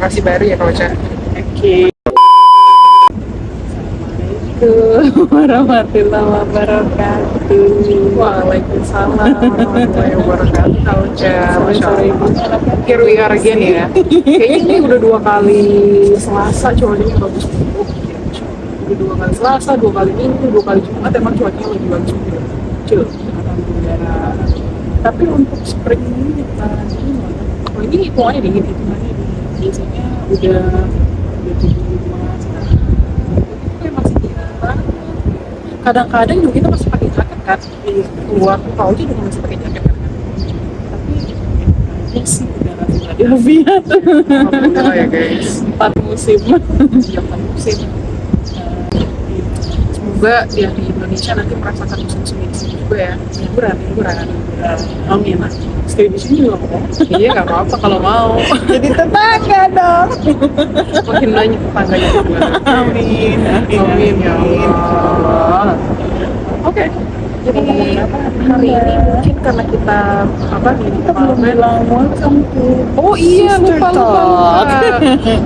lokasi baru ya Kauca. Oke. Assalamualaikum warahmatullahi wabarakatuh. Waalaikumsalam warahmatullahi wabarakatuh Kauca. Masya Sorry, Allah. Here we are again ya. Kayaknya ini udah 2 kali Selasa cuacanya bagus banget. Udah 2 kali Selasa, 2 kali Minggu, 2 kali Jumat emang cuacanya lagi bagus juga. Cil, alhamdulillah. Tapi untuk spring ini gimana? Oh ini hitungannya dingin, hitungannya dingin. Biasanya udah 75 sekarang. Kayak masih dingin banget. Kadang-kadang juga kita masih pakai jaket kan di keluar kau aja juga masih pakai jaket kan. Tapi Ya sih, udah Philadelphia tuh. alhamdulillah ya guys. 4 musim. Yang musim. Semoga yang di Indonesia nanti merasakan musim semi di sini juga ya. Liburan. Amin. Stay di sini juga mau. Iya nggak apa-apa kalau mau. Jadi tetangga dong. Makin banyak tetangganya juga. Amin. Amin ya Allah. Oke. Jadi hari ini mungkin karena kita Kita belum bilang welcome to Oh iya, Sister lupa.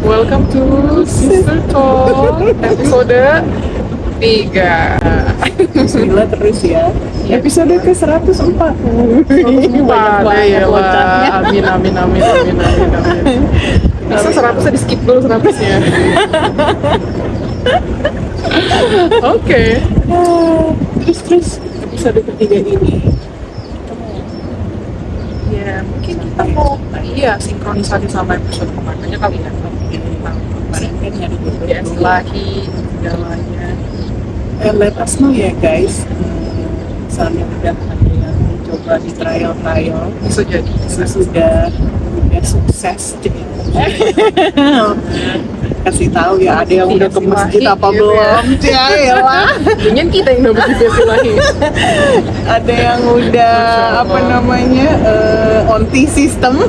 Welcome to Sister Talk episode 3. Bismillah terus ya. Episode ke 104. Banyak banget loncatnya. Amin. Bisa 100 di skip dulu 100-nya. Oke. Terus episode ketiga ini Ya mungkin kita mau sinkronisasi sama episode kemarinnya kali ya. kemarin kan nyari Ya silahi segalanya. let us know ya guys, misalnya udah ada yang coba di trial Bisa jadi. sudah sukses jadi kasih tahu ya, ada yang udah ke masjid apa Gitu belum ya lah. Dengan kita yang dapat di silahi. Ada yang udah Masya apa Allah. namanya onti sistem.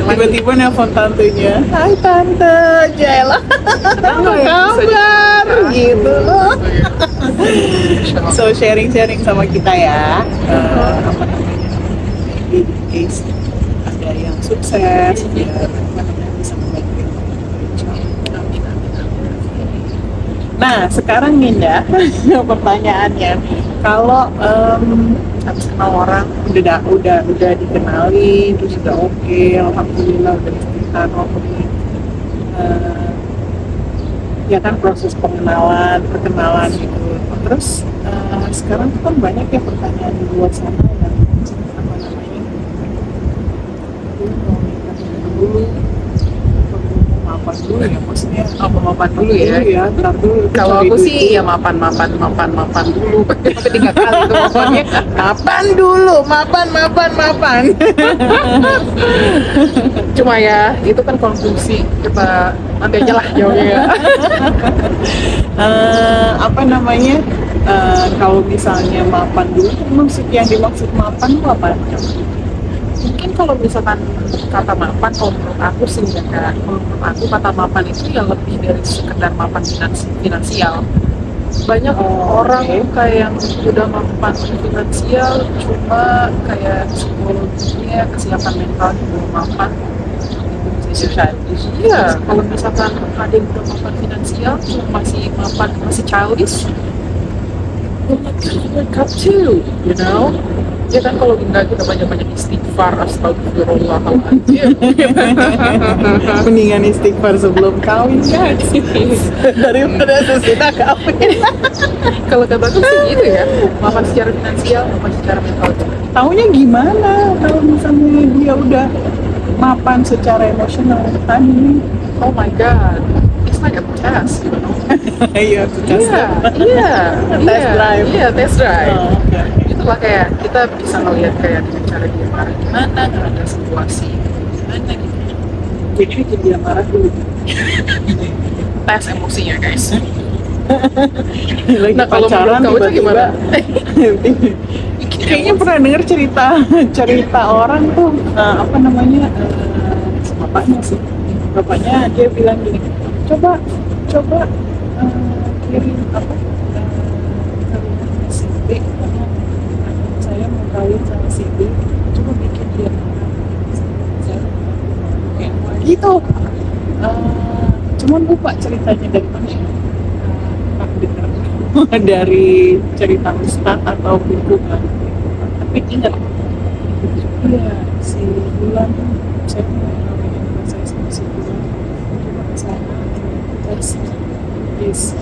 Tiba-tiba nelfon tantenya, hai tante Jela, apa kabar gitu. So sharing sama kita ya, apa namanya, maybe in case ada yang sukses biar apa namanya bisa membantu yang lain. Nah sekarang Ninda, pertanyaannya, kalau habis kenal orang udah dikenali terus udah oke, alhamdulillah udah istiqomah oke. Ya kan proses perkenalan gitu. Terus sekarang tuh kan banyak ya pertanyaan di luar sana yang apa namanya, mau nikah dulu, mapan dulu ya, maksudnya Mapan dulu ya. ntar dulu. Kalau cari aku duit sih dulu. ya mapan dulu. Sampai 3 kali tuh mapannya. Mapan dulu, mapan. Cuma ya itu kan konklusi, kita nanti aja lah jawabnya ya. Apa namanya, kalau misalnya mapan dulu, maksud yang dimaksud mapan itu apa? Mungkin kalau misalkan kata mapan, kalau menurut aku sih ya Kak, kalau menurut aku kata mapan itu ya lebih dari sekedar mapan finansial. Banyak Oh, orang oke. kayak yang udah mapan finansial, cuma kayak psikologinya, kesiapan mentalnya belum mapan. Iya, kalau misalkan ada yang udah mapan finansial, cuma masih childish, well, not gonna work out too, you know? Ya kan kalau enggak kita banyak-banyak istighfar, astagfirullahaladzim. Mendingan istighfar sebelum kawin kan daripada sesudah kawin. Kalau kataku sih gitu ya, mapan secara finansial, mapan secara mental juga. Taunya gimana kalau misalnya dia udah mapan secara emosional tadi? Oh my god, it's like a test, you know? Iya, Iya, test drive. Oh, oke. Itulah kayak kita bisa ngelihat kayak dengan cara dia marah gimana, ada situasi gimana gitu. Jadi bikin dia marah dulu. Tes emosinya guys. Lagi Nah, kalau pacaran menurut kamu itu tiba-tiba Bikin kayaknya emosi. pernah denger cerita orang tuh, apa namanya, bapaknya sih, bapaknya dia bilang gini, coba kirim apa, kalimat si B, karena saya mau kawin sama si B, coba bikin dia marah. Saya gitu. Cuman lupa ceritanya dari mana ya. Aku dengar dari cerita ustaz atau buku kan. Tapi ingat, iya si Bulan, saya namanya saya sama si Bulan coba ke sana terus is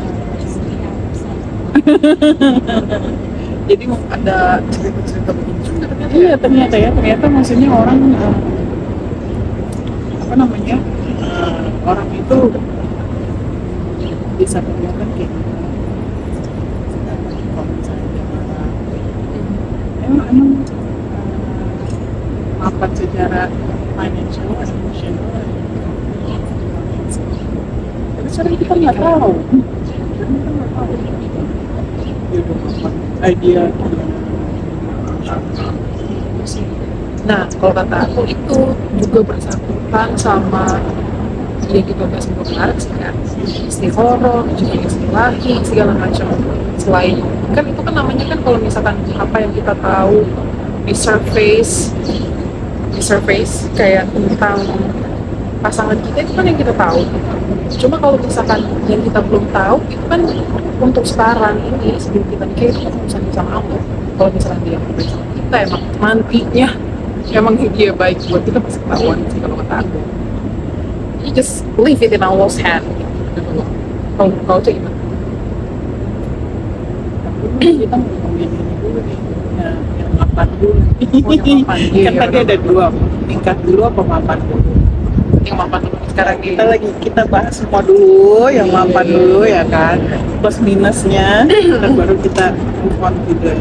jadi mau ada cerita-cerita begini juga ternyata. Iya ternyata maksudnya orang apa namanya orang itu bisa kelihatan kayak gitu. Kalau misalnya dia marah, emang mapan secara financial, emotional, tapi sekarang kita nggak tahu. Dia udah mapan idea. Nah, kalau kata aku itu juga bersangkutan sama yang kita bahas kemarin sih kan, istri horor, juga istri laki, segala macam. Selain kan itu kan namanya kan kalau misalkan apa yang kita tahu di surface kayak tentang pasangan kita itu kan yang kita tahu. Cuma kalau misalkan yang kita belum tahu itu kan untuk sekarang ini sebelum kita nikah itu kan urusan sama Allah. Kalau misalkan dia baik sama kita emang nantinya emang dia baik buat kita pasti ketahuan sih kalau kata aku. You just leave it in Allah's hand gitu loh. Kalau cek gimana? Tapi kita mau ngomongin ini dulu nih, yang mapan dulu. Yang mapan, iya, Kan tadi ada dua, nikah dulu apa mapan dulu? Yang mapan dulu sekarang Kita bahas semua dulu, yang mapan dulu ya kan, plus minusnya, dan baru kita move on to the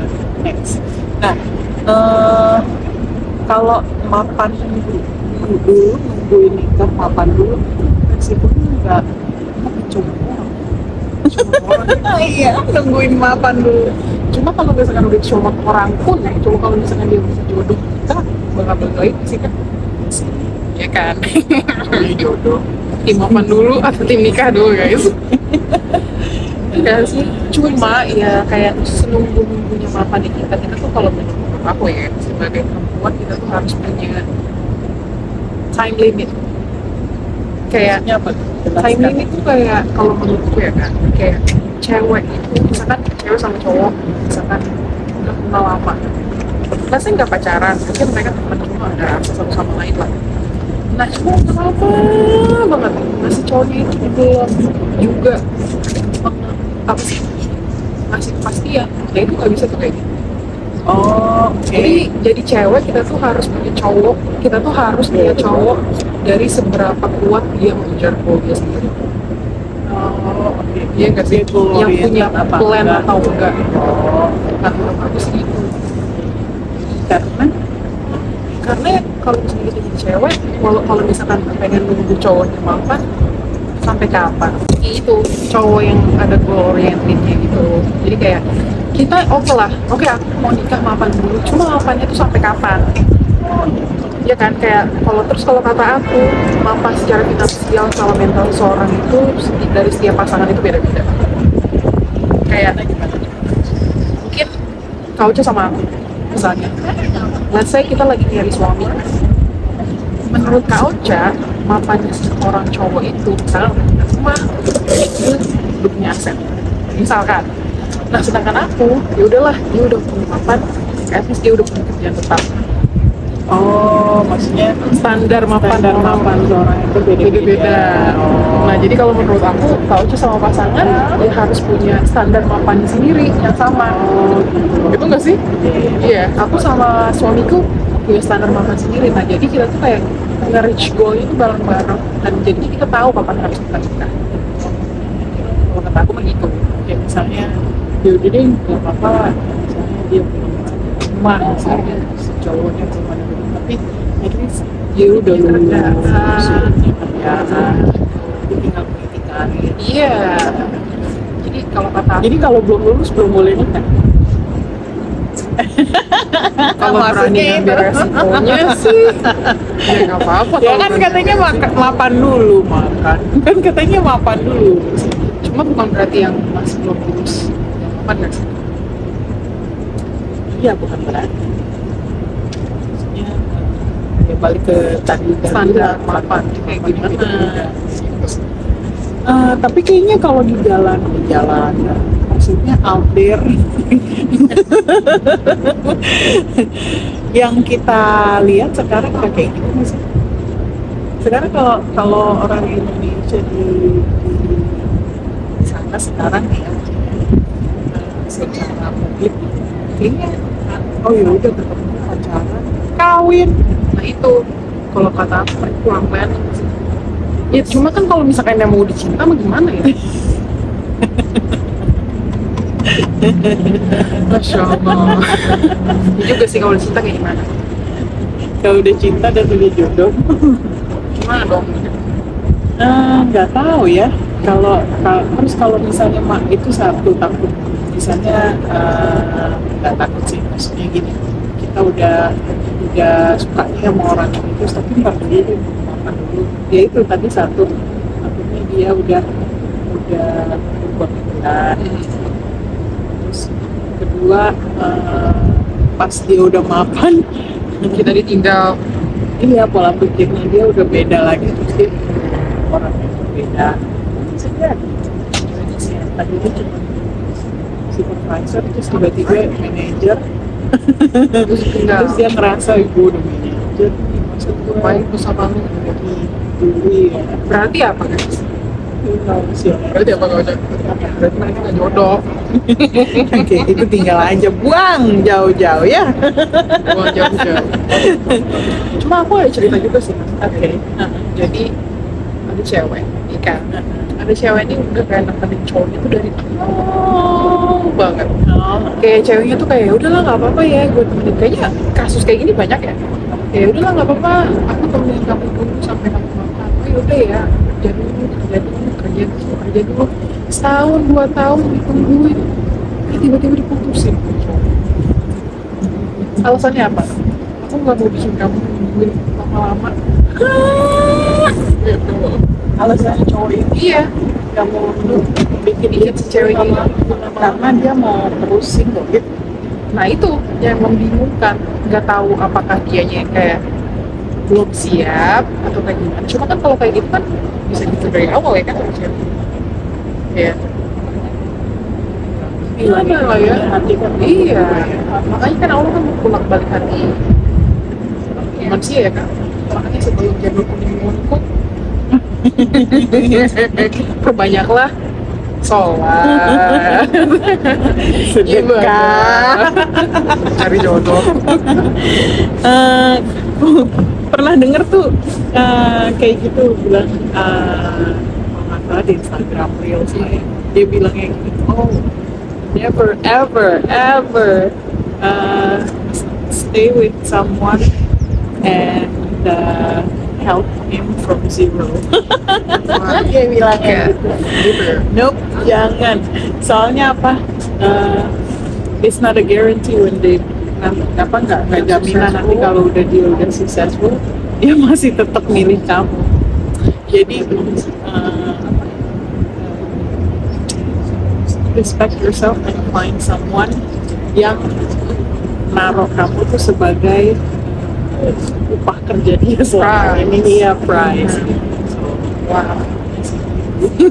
next. Nah, kalau mapan dulu nungguin nikah mapan dulu, resikonya nggak coba orang. Iya, nungguin mapan dulu. Cuma kalau misalkan udah cuma orang pun, cuma kalau misalkan dia bisa jodoh kita bakal balik lagi sih kan, ya kan? Jodoh tim mapan dulu atau tim nikah dulu guys? Enggak sih, cuma ya kayak senunggu-nunggunya mapan di kita tuh kalau menurut aku ya sebagai perempuan kita tuh harus punya time limit. Kayak apa? time limit tuh kayak kalau menurutku ya kan, kayak cewek itu misalkan cewek sama cowok misalkan udah kenal lama, pasti nggak pacaran, mungkin mereka teman cuma ada rasa satu sama lain lah. Nah cuma kenapa banget masih cowoknya itu belum juga apa sih ngasih kepastian, ya itu nggak bisa tuh kayak gitu. Oh, oke. Jadi cewek kita tuh harus punya cowok, kita tuh harus punya cowok dari seberapa kuat dia mengejar goal dia sendiri. Oh, oke. Iya nggak sih? Yang punya apa? plan atau enggak? Oh, Nah, menurut aku sih itu. Karena kalau misalnya kita jadi cewek, kalau misalkan pengen nunggu cowoknya mapan, sampai kapan? Itu cowok yang ada goal orientednya gitu. Jadi kayak kita oke aku mau nikah mapan dulu, cuma mapannya tuh sampai kapan? Ya kan, kayak kalau kata aku mapan secara finansial sama mental seorang itu dari setiap pasangan itu beda-beda. Kayak mungkin kau aja sama aku misalnya, let's say kita lagi nyari suami, menurut Kak Ocha mapannya seorang cowok itu misalnya udah punya rumah, udah punya aset misalkan. Nah sedangkan aku ya udahlah dia udah punya mapan, at least dia udah punya kerjaan tetap. Oh, maksudnya standar mapan seorang itu beda-beda. Oh. Nah jadi kalau menurut aku Kak Ocha sama pasangan dia harus punya standar mapannya sendiri yang sama. Oh, gitu. Itu nggak sih? Iya, aku sama suamiku punya standar mapan sendiri. Nah jadi kita tuh kayak nge-reach goal-nya itu bareng-bareng, dan jadi kita tahu kapan harus kita nikah. Kalau kata aku begitu. Kayak misalnya yaudah deh nggak apa-apa, misalnya dia punya rumah misalnya si cowoknya belum ada rumah, tapi at least dia udah lulus, punya kerjaan, dia tinggal mengikuti karir. Iya. Jadi kalau kata aku, Jadi kalau belum lulus belum boleh nikah. kalau berani ngambil resikonya sih ya nggak apa-apa. Ya kan katanya mapan dulu, kan katanya mapan dulu. Cuma bukan berarti yang masih belum lulus mapan nggak sih? Iya, bukan berarti. Maksudnya ya balik ke tadi Standar mapan kayak kayak gitu. gimana. Tapi kayaknya kalau di jalan maksudnya out there yang kita lihat sekarang nggak kayak gitu nggak sih? Sekarang kalau kalau orang Indonesia di sana sekarang nih ya, secara publik kayaknya oh ya udah ketemu pacaran kawin. Nah itu kalau kata aku kan kurang planning sih. Ya cuma kan kalau misalkan yang mau dicinta mah gimana ya? Masya Allah. Ini juga sih kalau dicinta kayak gimana? Kalau udah cinta dan udah jodoh Gimana dong? nggak tahu ya. Terus kalau misalnya mak itu satu takut misalnya nggak takut sih, maksudnya gini, kita udah suka nih sama orang itu tapi nggak dulu apa dulu ya itu tadi satu takutnya dia udah berubah pikiran. Terus kedua pas dia udah mapan Kita ditinggal. iya pola pikirnya dia udah beda lagi, terus dia orang yang berbeda bisa jadi. Jadi sih tadi itu cuma supervisor terus tiba-tiba manajer Terus tinggal. terus dia ngerasa ibu udah manajer nih masa gue Ngapain tuh sama lu? dulu ya Berarti apa guys? sih Berarti apa gak cocok? Berarti mereka gak jodoh. oke itu tinggal aja buang jauh-jauh ya. Wah jauh-jauh. Cuma aku ada cerita juga sih Mas. Oke. Jadi ada cewek, ikan. Ada cewek ini udah kayak nemenin cowoknya tuh dari awal banget. Oh, Kayak ceweknya tuh kayak udahlah nggak apa-apa ya gue temenin. Kayaknya kasus kayak gini banyak ya. Kayak udahlah nggak apa-apa, aku temenin kamu dulu sampai kamu makan. Oh yaudah ya, kerja dulu. Setahun 2 tahun ditungguin, tiba-tiba diputusin. Alasannya apa? Aku nggak mau bikin kamu nungguin lama-lama. Gitu. alasannya cowok ini Iya, nggak mau bikin si cewek ini. karena dia mau terusin loh gitu. Nah itu yang membingungkan, nggak tahu apakah dianya yang kayak belum siap atau kayak gimana. Cuma kan kalau kayak gitu kan bisa gitu dari awal ya kan harusnya. Iya. Gimana lah ya? Hati kan Iya. Makanya kan Allah kan bolak balik hati manusia ya kan. Makanya sebelum janur kuning muncul, perbanyaklah sholat, sedekah. cari jodoh. Eh, pernah denger tuh kayak gitu bilang nggak salah di Instagram Reels dia bilang kayak gitu, oh never ever stay with someone and help him from zero. Dia bilang kayak gitu. Nope, jangan. Soalnya apa? It's not a guarantee when they nggak jaminan nanti kalau dia udah successful dia masih tetap milih kamu. Jadi respect yourself and find someone yang naruh kamu tuh sebagai upah kerja dia selama ini, dia prize. Wow.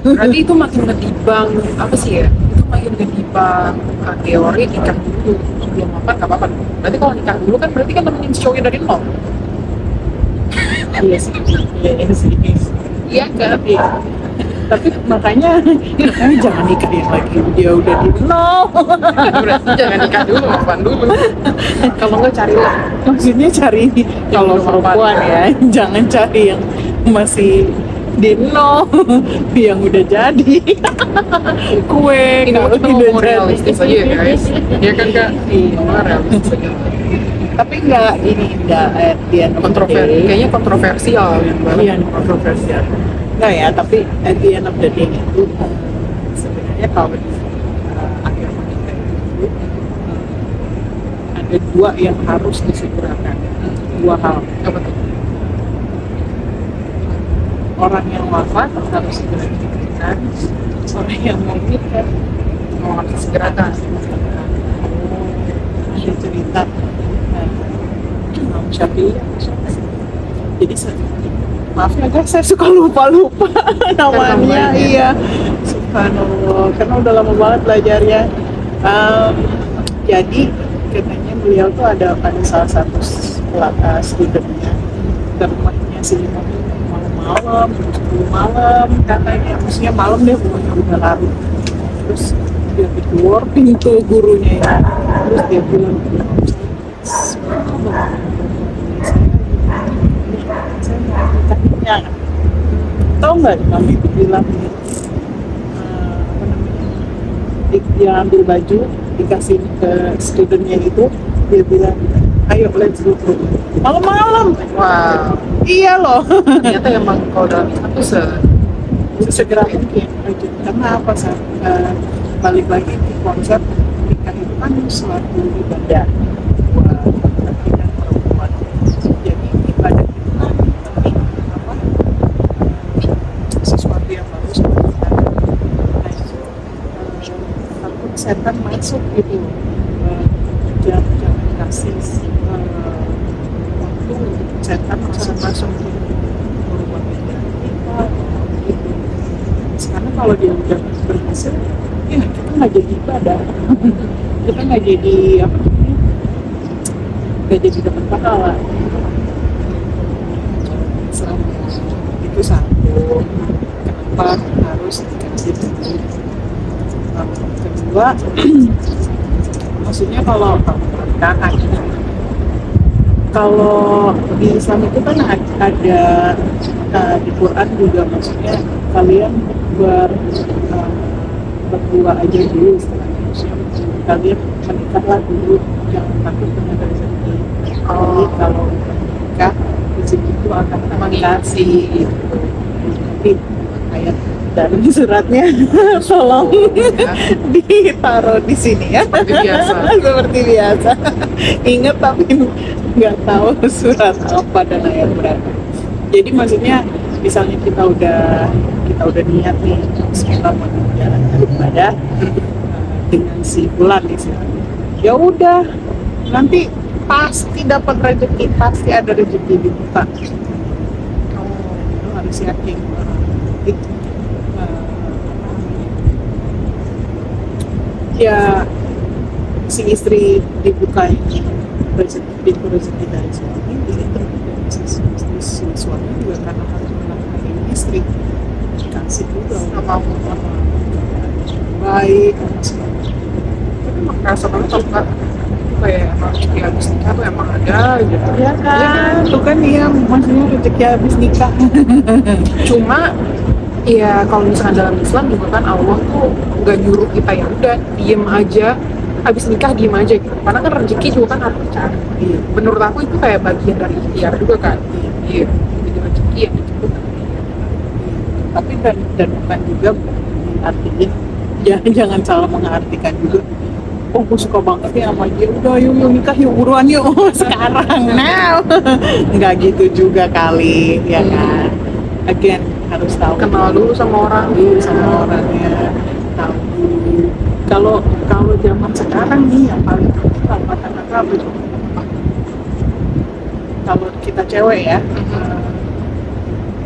Berarti itu makin ngedibang apa sih ya? Itu makin ngedibang teori nikah dulu sebelum mapan nggak apa-apa. Berarti kalau nikah dulu kan berarti kan nemenin si cowoknya dari nol. Iya sih, iya sih. Iya kan? Iya. Tapi makanya jangan nikahin lagi, dia udah di nol. Berarti jangan nikah dulu, mapan dulu. Kalau nggak carilah. Maksudnya cari kalau belum perempuan mapan. ya, jangan cari yang masih di nol, yang udah jadi. Kue Ini kalau kita udah ngomong realistis aja ya guys. Iya kan kak? Iya. Ngomong realistis aja. Tapi nggak at the end of the Kontroversi, day. kayaknya kontroversial yang banget. Iya, kontroversial. Enggak ya, tapi at the end of the day itu sebenarnya kalau di agama kita itu ada dua yang harus disegerakan, dua hal. Apa tuh? Orang yang wafat harus segera dikuburkan, orang yang mau nikah Mau harus segerakan. ada cerita Imam Syafi'i Jadi maaf ya guys, saya suka lupa namanya. Iya, subhanallah, karena udah lama banget belajarnya. Jadi katanya beliau tuh ada salah satu studentnya ke rumahnya si Imam malam-malam, jam 10 malam katanya, maksudnya malam deh, pokoknya udah larut. Terus dia keluar pintu gurunya ya, terus dia bilang, saya mau nikahnya. Tahu nggak kami itu bilang apa namanya, dia ambil baju dikasih ke studentnya itu, dia bilang ayo let's go to malam-malam. Wow. Iya loh. Ternyata emang kalau dalam Islam tuh Segera mungkin. Karena apa sih, balik lagi ke konsep nikah itu kan suatu ibadah buat laki dan perempuan. Jadi ibadah itu kan penting, apa, sesuatu yang bagus buat kita. Nah itu takut setan masuk gitu. Jangan kasih waktu untuk setan masuk gitu, merubah pikiran kita gitu. Sekarang kalau dia udah berhasil, ya kita nggak jadi ibadah, kita nggak jadi apa namanya, nggak jadi dapat pahala. Selama itu satu, kenapa harus dikasih dulu. Kedua, maksudnya kalau perkataan, kalau di Islam itu kan ada di Quran juga, maksudnya kalian berdua aja dulu istilahnya, maksudnya kalian menikahlah dulu, jangan takut dengan rezeki. Jadi kalau menikah, rezeki itu akan mengasih gitu. Nanti ayat dari suratnya tolong ditaruh di sini ya. Seperti biasa. Seperti biasa. Ingat tapi nggak tahu surat apa dan ayat berapa. Jadi maksudnya misalnya kita udah niat nih, kita mau menjalankan ibadah dengan si bulan istilahnya. Ya udah, nanti pasti dapat rezeki, pasti ada rezeki di kita. Kamu harus yakin. Ya si istri dibukain pintu rezeki dari suami, diterima si suami juga karena harus menafkahi istri, dikasih juga sama baik sama segala. Tapi emang kerasa banget kalau nggak itu kayak emang rezeki habis nikah tuh emang ada gitu. Ya kan, tuh kan dia maksudnya rezeki habis nikah. Cuma ya kalau misalkan dalam Islam juga kan Allah tuh nggak nyuruh kita ya udah diem aja, habis nikah diem aja gitu. Karena kan rezeki juga kan harus dicari. Iya. Menurut aku itu kayak bagian dari ikhtiar juga kan. Iya. Jadi rezeki yang disebut. Tapi dan bukan juga artinya, jangan salah mengartikan juga, oh gue suka banget ya sama dia, udah yuk nikah yuk buruan yuk sekarang now. Nggak gitu juga kali ya kan. Again, harus tahu Kenal dulu sama orang. sama orangnya, tahu dulu. Kalau zaman sekarang nih yang paling kata-kata apa coba? Kalau kita cewek ya,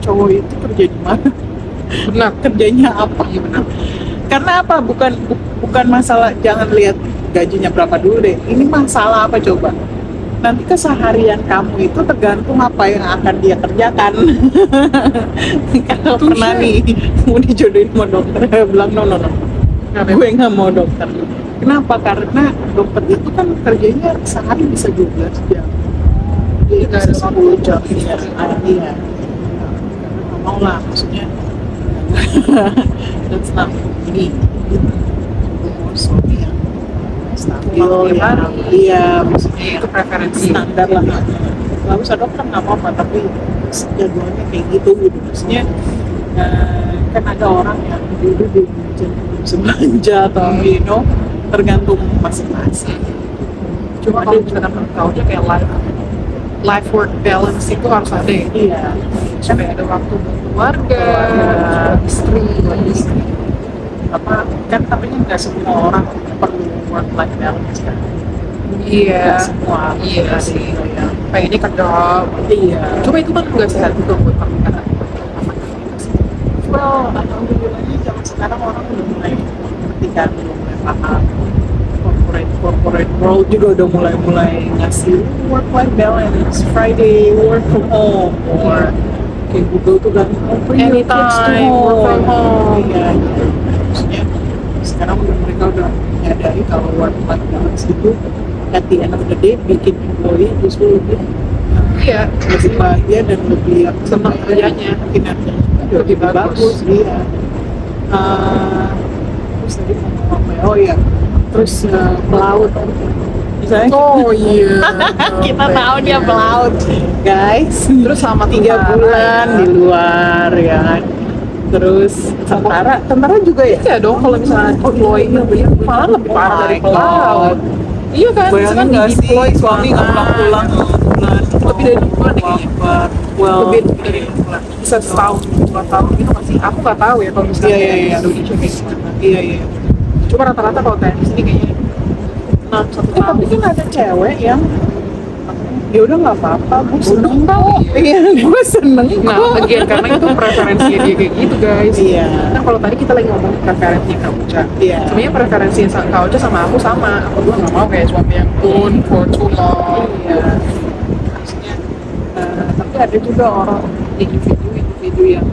cowok itu kerja di mana? Benar. Kerjanya apa? Iya benar. Karena apa? Bukan masalah, jangan lihat gajinya berapa dulu deh. Ini masalah apa coba? Nanti keseharian kamu itu tergantung apa yang akan dia kerjakan. Kalau pernah nih mau dijodohin sama dokter, bilang no, gue nggak mau dokter. Kenapa? Karena dokter itu kan kerjanya sehari bisa 12 jam. Dia bisa 10 jam. Iya. Karena nggak mau lah, maksudnya. That's not me. Umur suami yang stabil ya, iya, maksudnya Itu preferensi. standar lah. Nggak usah dokter nggak apa-apa, tapi jadwalnya kayak gitu maksudnya. Kan ada orang yang dulu di jam sebelanja atau tergantung masing-masing. Cuma kalau misalkan menurut kau aja kayak life work balance itu harus ada ya. Iya, Supaya ada waktu buat keluarga, istri. apa kan, tapi nggak semua orang perlu work life balance kan. Iya. Nggak semua Iya ada sih. juga yang pengennya kerja. Iya. Cuma itu kan nggak sehat juga buat pernikahan. Well, alhamdulillahnya zaman sekarang orang udah mulai ketika udah mulai paham, corporate world juga udah mulai ngasih work life balance, Friday work from home, or kayak Google tuh kan bring your kids to Anytime, work from home. Iya, gitu. Maksudnya sekarang mereka udah menyadari kalau work life balance itu at the end of the day bikin employee justru lebih Iya, lebih bahagia dan lebih senang kerjanya. kinerjanya juga Lebih bagus. iya. Terus tadi ngomong apa ya? Oh iya, terus pelaut misalnya Oh iya. kita tahu dia pelaut guys, Terus sama 3 bulan di luar ya kan. Terus tentara juga ya. Iya dong, kalau misalnya deploy malah lebih parah dari Oh my pelaut. Iya kan, Bayangin misalkan nggak di sih deploy suami nggak pulang-pulang bulan Lebih dari 2 bulan kayaknya. well Lebih dari 2 bulan. Bisa setahun, 2 tahun gitu masih. Aku nggak tahu ya kalau misalnya Iya, di iya. Indonesia kayak gimana. iya iya. Cuma rata-rata kalau TNI sini kayaknya 6 1 tahun. Tapi kan ada cewek yang ya udah nggak apa-apa, gue seneng tahu. iya gue seneng Nah, again, karena itu preferensinya dia kayak gitu guys. Iya. Nah, kalau tadi kita lagi ngomong preferensi Kak Uca. Iya. Sebenarnya preferensi Kak Uca sama aku sama. Aku juga nggak mau kayak suami yang tune for too long. Iya. Maksudnya, tapi ada juga orang individu yang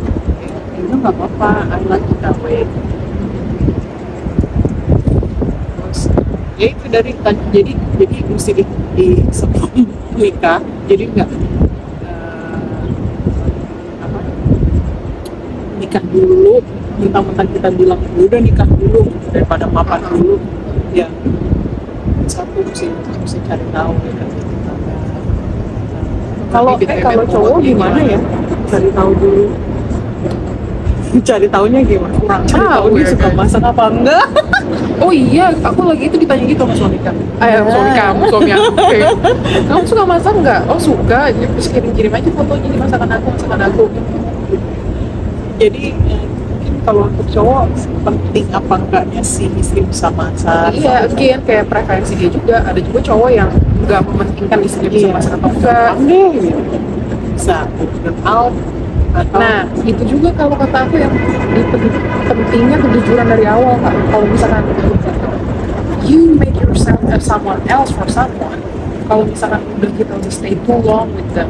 ya udah nggak apa-apa, I like it that way. Terus ya itu dari jadi mesti di sebelum nikah, jadi nggak apa nikah dulu, mentang-mentang kita bilang udah nikah dulu daripada mapan dulu, ya satu mesti cari tahu ya kan. Kalau cowok gimana ya, cari tahu dulu. Cari taunya gimana? Kurang Cari tahu tahu dia ya, suka guys. masak apa enggak? Oh iya, aku lagi itu ditanya gitu sama suami kamu. Suami kamu, suami aku. Kayak, kamu suka masak nggak? Oh suka. Ya, terus kirim-kirim aja fotonya di masakan aku. Jadi mungkin kalau untuk cowok penting apa enggaknya si istri bisa masak. Iya, again kayak preferensi dia juga. Ada juga cowok yang nggak mementingkan istrinya bisa Iya. masak atau enggak. Deh, gitu. Bisa open out atau Nah, itu juga kalau kata aku yang pentingnya kejujuran dari awal, Kak. Kalau misalkan you make yourself as someone else for someone, kalau misalkan udah kita udah stay too long with them,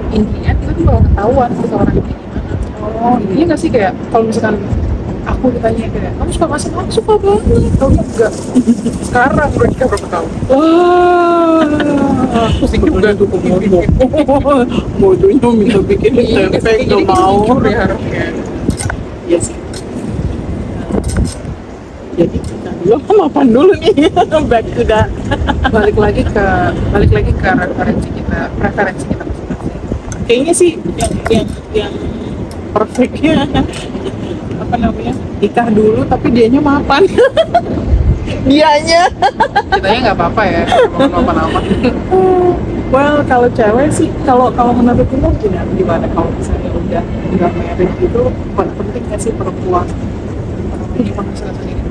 in the end kita tuh bakal ketahuan kita orangnya kayak gimana. oh Iya nggak sih, kayak kalau misalkan aku ditanya kayak kamu suka masak, aku suka banget. Tahu enggak? Sekarang udah nikah berapa tahun? wah Pusing juga tuh bodohnya minta bikin Iya, tempe jadi nggak kita mau. jujur ya harusnya. Iya sih. Jadi kita dulu mapan dulu nih, back to that. balik lagi ke preferensi kita masing-masing. Kayaknya sih yang perfectnya apa namanya, nikah dulu tapi dianya mapan. Dianya. Kitanya nggak apa-apa ya, mau apa-apa. Well, kalau cewek sih, kalau menurut lo gimana kalau misalnya udah married gitu, penting nggak sih perempuan Ini penghasilan sendiri.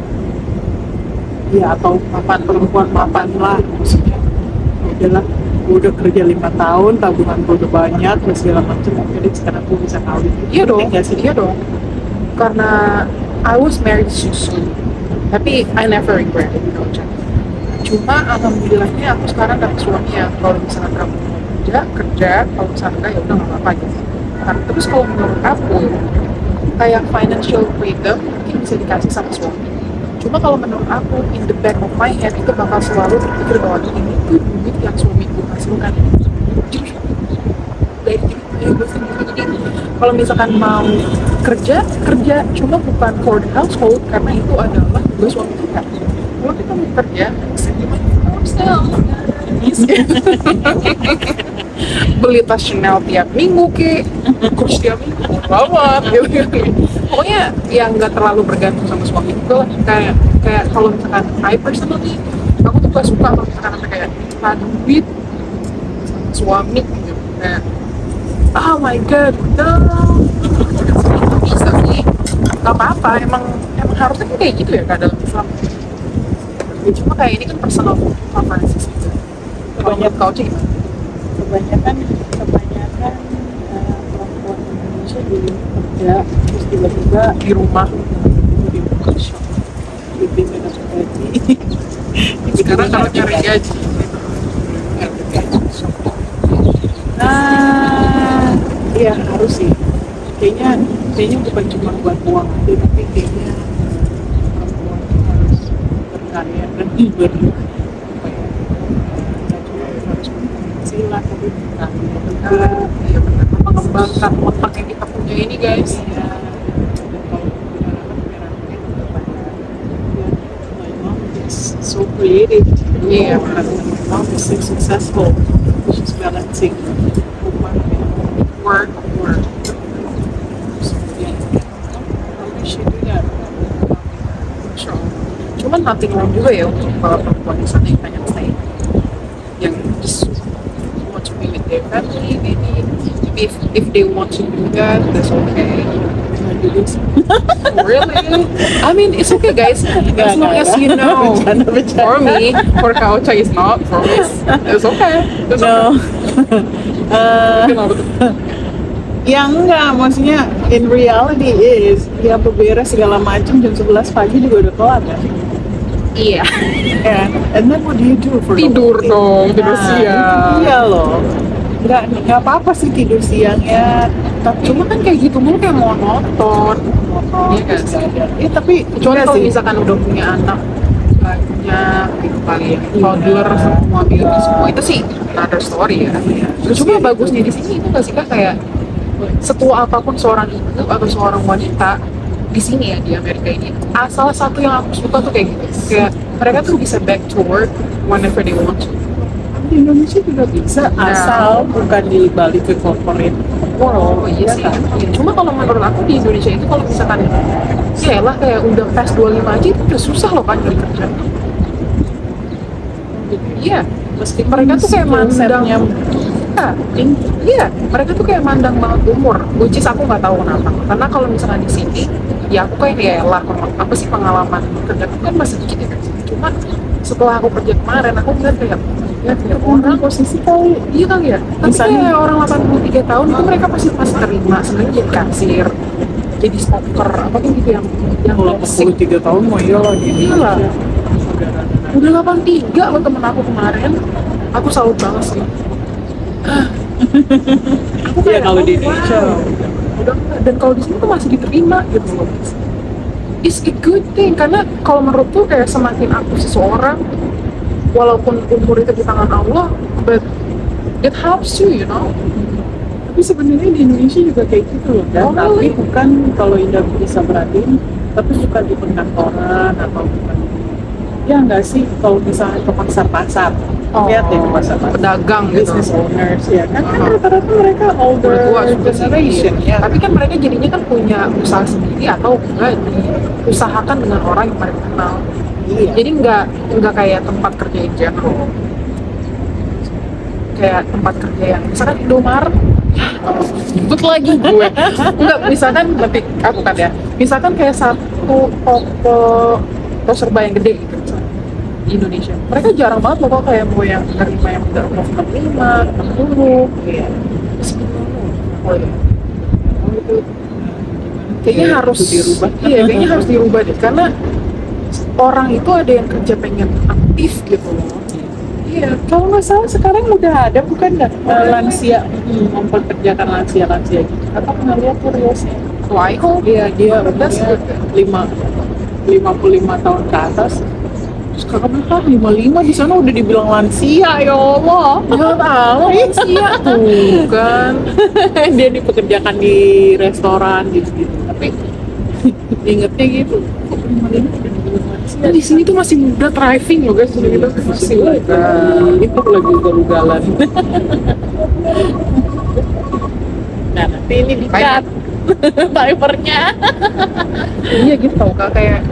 ya, atau perempuan mapan lah, maksudnya ya udahlah, gue udah kerja 5 tahun, tabungan gue udah banyak terus segala macam, jadi sekarang gue bisa kawin. Iya dong, Penting nggak sih? iya dong. Karena I was married so soon, tapi I never regret it, you know, Chan. Cuma alhamdulillahnya aku sekarang dapet suami yang kalau misalkan kamu mau kerja, kalau misalkan enggak ya udah nggak apa-apa gitu. Karena terus kalau menurut aku kayak financial freedom mungkin bisa dikasih sama suami. Cuma kalau menurut aku in the back of my head itu bakal selalu terpikir bahwa ini tuh duit yang suamiku hasilkan ini dari gue sendiri. Jadi kalau misalkan mau kerja cuma bukan for the household, karena itu adalah tugas suami kita. Kalau kita mau kerja beli tas Chanel tiap minggu kurus tiap minggu banget gitu. Pokoknya yang nggak terlalu bergantung sama suami juga lah. Kayak kalau misalkan I personally, aku tuh gak suka kalau misalkan ada kayak duit sama suami gitu. Kayak oh my god, no, bisa sih, nggak apa-apa, emang harusnya kan kayak gitu ya Kak dalam Islam. Ya, cuma kayak ini kan personal preferences gitu. Kalau menurut kau sih gimana? kebanyakan perempuan Indonesia di kerja terus tiba-tiba di rumah. di workshop lebih minus gaji. Sekarang kalau nyari gaji Iya harus sih. Kayaknya bukan cuma buat uang aja, tapi kayaknya perempuan itu harus berkarya dan apa ya, harus berpenghasilan tapi bukan ya benar, mengembangkan otak yang kita punya ini guys. ya. Dan kalau punya anak kepada my mom is so creative. Iya, My mom is so successful. She's balancing rumah Work. how does she do that? So, cuman nothing wrong juga ya untuk para perempuan di sana yang pengen stay, yang just want to be with their family, maybe if they want to do that, that's okay. Really? I mean, it's okay guys, as long as you know. Bercanda. For me, for Kaucha is not, for me it's okay. It's No. okay. Kenapa tuh? Ya enggak, maksudnya in reality is ya beberes segala macam jam 11 pagi juga udah kelar kan. Iya. And then what do you do for the Tidur whole day? dong, tidur Nah, siang. Iya loh. Nggak apa-apa sih tidur siangnya. Tapi Cuma kan kayak gitu mulu kayak monoton. Iya kan sih? ya tapi Kecuali enggak kalau sih. misalkan udah punya anak banyak gitu kali ya, toddler semua, baby semua, itu sih another story ya. Cuma bagusnya di sini itu nggak sih kak, kayak setua apapun seorang ibu atau seorang wanita di sini ya, di Amerika ini, salah satu yang aku suka tuh kayak gitu, kayak mereka tuh bisa back to work whenever they want to. Di Indonesia juga bisa asal bukan dibalik ke corporate world. Oh iya sih. kan? Iya. Cuma kalau menurut aku di Indonesia itu kalau misalkan ya lah kayak udah past 25 aja itu udah susah loh kan nyari kerja. Iya, Meski mereka tuh kayak mandang. konsepnya Iya, mereka tuh kayak mandang banget umur, which is aku nggak tahu kenapa. Karena kalau misalkan di sini, ya aku kayak ya lah, apa sih pengalaman kerja aku kan masih dikit ya kan. Cuma setelah aku kerja kemarin, aku ngeliat kayak ya kayak orang posisi kali iya kali ya. Tapi Misalnya- kayak orang 83 tahun itu mereka pasti terima, sebenarnya jadi kasir, jadi stalker, apa tuh gitu yang kalau basic. 43 tahun mau iya lah di Iya lah. Indonesia. Udah 83 loh temen aku kemarin, aku salut banget sih. Aku Iya kalau di oh, Indonesia wow. Udah enggak. Dan kalau di sini tuh masih diterima gitu loh. It's a good thing, karena kalau menurutku kayak semakin aktif seseorang, walaupun umur itu di tangan Allah, but it helps you know. tapi sebenarnya di Indonesia juga kayak gitu loh kan. Oh, Tapi really? bukan kalau Indah bisa perhatiin, tapi bukan di perkantoran atau bukan ya enggak sih kalau misalnya ke pasar-pasar lihat deh ke pasar-pasar Pedagang gitu. business owners ya kan Uh-huh. rata-rata mereka older Udah tua juga sih. generation ya. Tapi kan mereka jadinya kan punya usaha sendiri atau enggak diusahakan dengan orang yang mereka kenal. Iya. Jadi nggak kayak tempat kerja in general. Kayak tempat kerja yang misalkan Indomaret, sebut lagi gue. Enggak, misalkan lebih aku kan ya. Misalkan kayak satu toko serba yang gede gitu misalnya, di Indonesia. Mereka jarang banget loh kok kayak mau yang terima yang udah umur 65, 60. Iya. Oh iya. Oh, itu kayaknya Ya, harus itu dirubah. Iya, kayaknya harus dirubah deh, karena orang itu ada yang kerja pengen aktif gitu loh. Iya, kalau nggak salah sekarang udah ada bukan lansia memperkerjakan lansia gitu. Atau pernah lihat tuh reelsnya? So I hope Dia That's umurnya good. 55 tahun ke atas. Terus kakak bilang, 55 di sana udah dibilang lansia, ya Allah. ya tahu lansia tuh kan. Dia dipekerjakan di restoran gitu-gitu. Tapi ingetnya gitu, kok 55 udah dibilang lansia. Nah, di sini tuh masih muda, thriving loh guys, jadi kita masih muda. itu lagi ugal-ugalan. Nah, nanti ini di-cut timernya. Iya gitu tau kak, kayak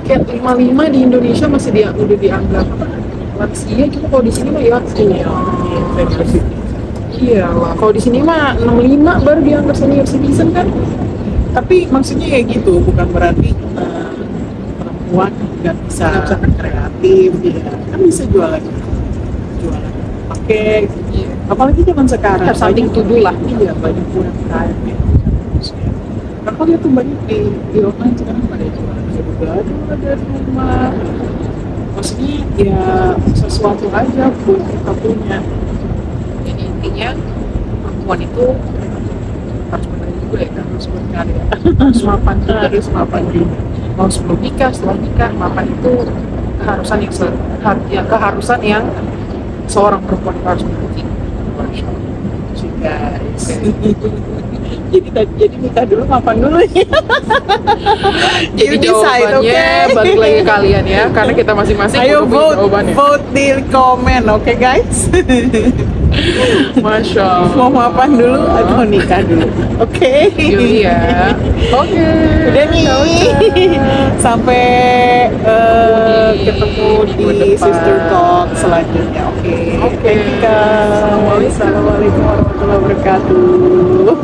55 di Indonesia masih udah dianggap apa, lansia, cuma kalau di sini mah ya iya lah, kalau di sini mah 65 baru dianggap senior citizen kan. Tapi maksudnya ya gitu, bukan berarti perempuan nggak bisa kreatif ya, kan bisa jualan pakai Iya. apalagi zaman sekarang Have something to do lah. iya banyak kurang kaya kan kalau lihat tuh banyak di online sekarang pada jualan gado-gado ada di rumah, maksudnya ya sesuatu aja buat kita punya. Jadi intinya perempuan itu harus benar juga ya, harus berkarya, harus mapan juga. Harus mapan juga. Mau sebelum nikah, setelah nikah, mapan itu keharusan yang keharusan yang seorang perempuan harus memiliki. Masya Allah sih guys. jadi nikah dulu mapan dulu ya. Jadi You decide, jawabannya okay? balik lagi ke kalian ya, karena kita masing-masing Ayo udah punya jawabannya. vote di komen, oke guys? Masya Allah. Mau mapan dulu atau nikah dulu? Oke. Yuli ya. Oke. Udah nih. Sampai ketemu Minggu di depan. Sister Talk selanjutnya. Oke. Oke. Thank you, Kak. Assalamualaikum. Assalamualaikum warahmatullahi wabarakatuh.